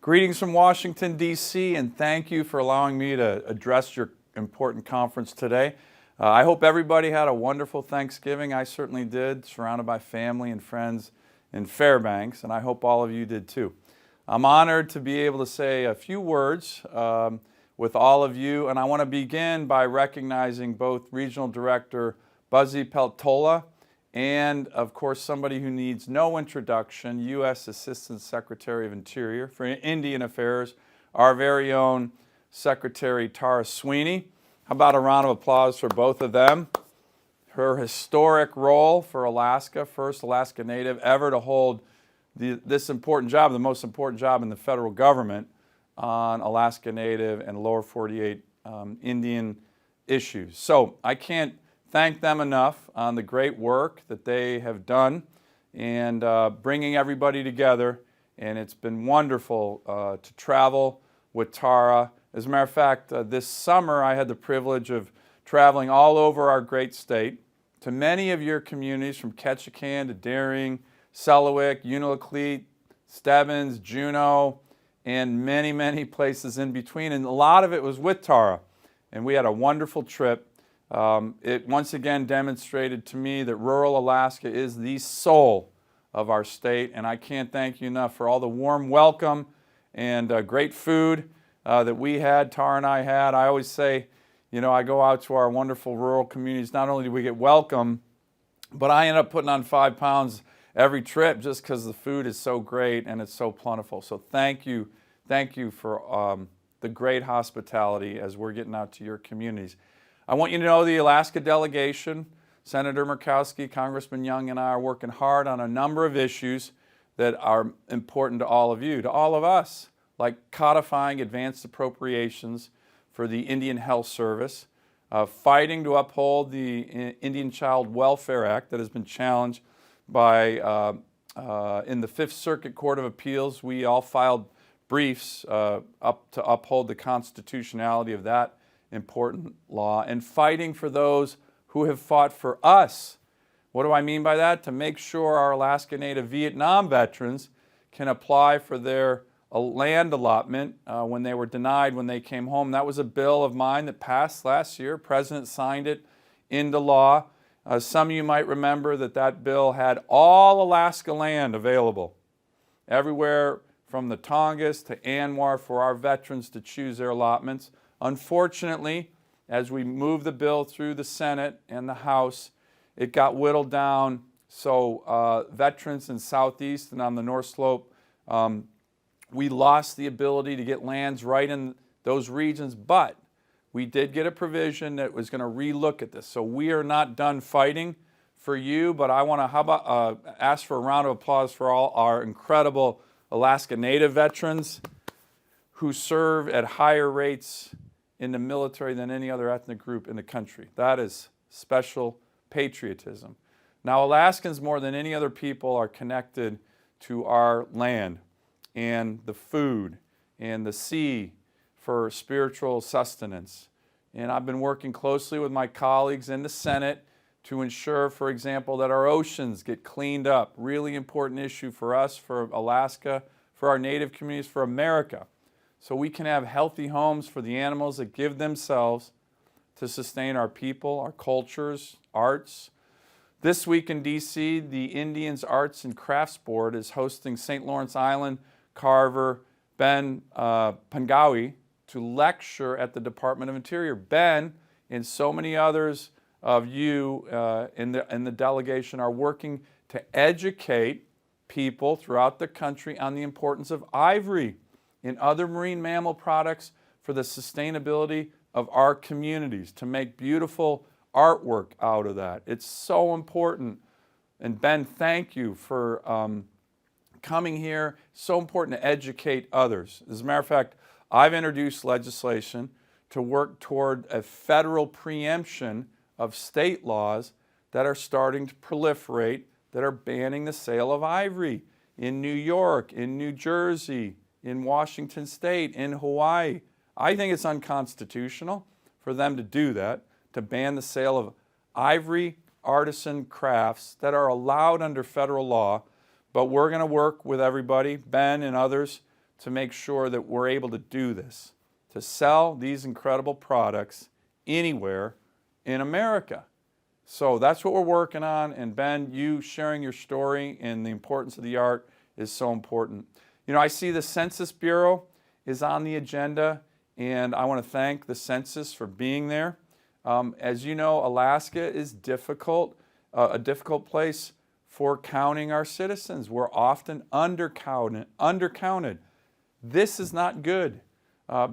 Greetings from Washington, D.C., and thank you for allowing me to address your important conference today. I hope everybody had a wonderful Thanksgiving. I certainly did, surrounded by family and friends in Fairbanks, and I hope all of you did too. I'm honored to be able to say a few words with all of you, and I want to begin by recognizing both Regional Director Buzzy Peltola and, of course, somebody who needs no introduction, U.S. Assistant Secretary of Interior for Indian Affairs, our very own Secretary Tara Sweeney. How about a round of applause for both of them? Her historic role for Alaska, first Alaska Native ever to hold this important job, the most important job in the federal government on Alaska Native and Lower 48 Indian issues. So I can't thank them enough on the great work that they have done and bringing everybody together. And it's been wonderful to travel with Tara. As a matter of fact, this summer I had the privilege of traveling all over our great state to many of your communities, from Ketchikan to Daring, Selawik, Unalakleet, Stebbins, Juneau, and many, many places in between. And a lot of it was with Tara. And we had a wonderful trip. It once again demonstrated to me that rural Alaska is the soul of our state, and I can't thank you enough for all the warm welcome and great food that we had, Tara and I had. I always say, you know, I go out to our wonderful rural communities, not only do we get welcome, but I end up putting on 5 pounds every trip just because the food is so great and it's so plentiful. So thank you for the great hospitality as we're getting out to your communities. I want you to know the Alaska delegation, Senator Murkowski, Congressman Young, and I are working hard on a number of issues that are important to all of you, to all of us, like codifying advanced appropriations for the Indian Health Service, fighting to uphold the Indian Child Welfare Act that has been challenged by, in the Fifth Circuit Court of Appeals. We all filed briefs to uphold the constitutionality of that important law, and fighting for those who have fought for us. What do I mean by that? To make sure our Alaska Native Vietnam veterans can apply for their land allotment when they were denied when they came home. That was a bill of mine that passed last year. The President signed it into law. Some of you might remember that bill had all Alaska land available, everywhere from the Tongass to ANWR, for our veterans to choose their allotments. Unfortunately, as we moved the bill through the Senate and the House, it got whittled down. So veterans in Southeast and on the North Slope, we lost the ability to get lands right in those regions, but we did get a provision that was going to relook at this. So we are not done fighting for you, but I want to ask for a round of applause for all our incredible Alaska Native veterans who serve at higher rates in the military than any other ethnic group in the country. That is special patriotism. Now, Alaskans, more than any other people, are connected to our land and the food and the sea for spiritual sustenance. And I've been working closely with my colleagues in the Senate to ensure, for example, that our oceans get cleaned up. Really important issue for us, for Alaska, for our Native communities, for America. So we can have healthy homes for the animals that give themselves to sustain our people, our cultures, arts. This week in D.C., the Indians Arts and Crafts Board is hosting St. Lawrence Island carver Ben Pangawi to lecture at the Department of Interior. Ben and so many others of you in the delegation are working to educate people throughout the country on the importance of ivory and other marine mammal products for the sustainability of our communities, to make beautiful artwork out of that. It's so important. And Ben, thank you for coming here. So important to educate others. As a matter of fact, I've introduced legislation to work toward a federal preemption of state laws that are starting to proliferate, that are banning the sale of ivory in New York, in New Jersey, in Washington State, in Hawaii. I think it's unconstitutional for them to do that, to ban the sale of ivory artisan crafts that are allowed under federal law. But we're going to work with everybody, Ben and others, to make sure that we're able to do this, to sell these incredible products anywhere in America. So that's what we're working on, and Ben, you sharing your story and the importance of the art is so important. You know, I see the Census Bureau is on the agenda, and I want to thank the Census for being there. As you know, Alaska is difficult, a difficult place for counting our citizens. We're often undercounted. This is not good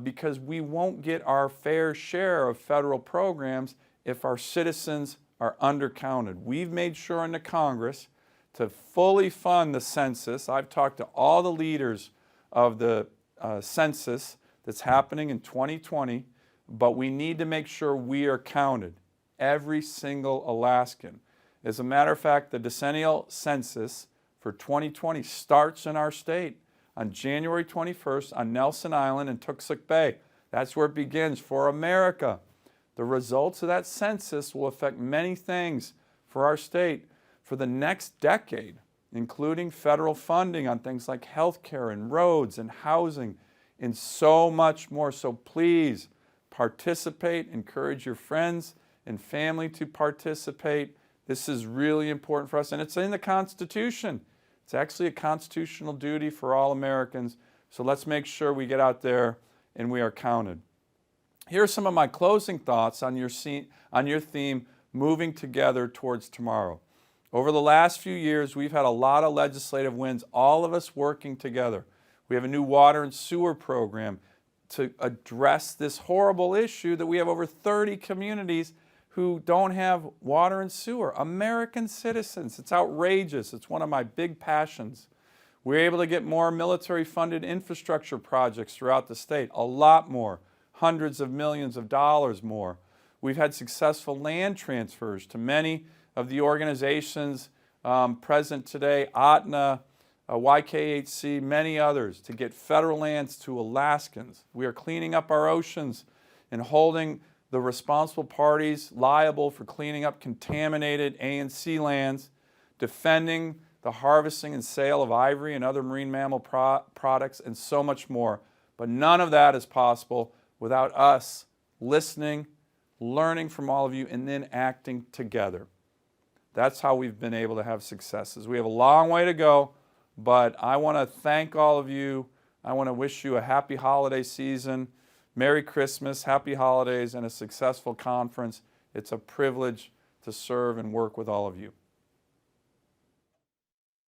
because we won't get our fair share of federal programs if our citizens are undercounted. We've made sure in the Congress to fully fund the census. I've talked to all the leaders of the census that's happening in 2020, but we need to make sure we are counted, every single Alaskan. As a matter of fact, the decennial census for 2020 starts in our state on January 21st on Nelson Island in Tooksuk Bay. That's where it begins for America. The results of that census will affect many things for our state for the next decade, including federal funding on things like health care and roads and housing and so much more. So please participate, encourage your friends and family to participate. This is really important for us, and it's in the Constitution. It's actually a constitutional duty for all Americans, so let's make sure we get out there and we are counted. Here are some of my closing thoughts on your theme, moving together towards tomorrow. Over the last few years, we've had a lot of legislative wins, all of us working together. We have a new water and sewer program to address this horrible issue that we have over 30 communities who don't have water and sewer, American citizens. It's outrageous. It's one of my big passions. We're able to get more military-funded infrastructure projects throughout the state, a lot more, hundreds of millions of dollars more. We've had successful land transfers to many of the organizations present today, ATNA, YKHC, many others, to get federal lands to Alaskans. We are cleaning up our oceans and holding the responsible parties liable for cleaning up contaminated A&C lands, defending the harvesting and sale of ivory and other marine mammal products, and so much more. But none of that is possible without us listening, learning from all of you, and then acting together. That's how we've been able to have successes. We have a long way to go, but I want to thank all of you. I want to wish you a happy holiday season. Merry Christmas, happy holidays, and a successful conference. It's a privilege to serve and work with all of you.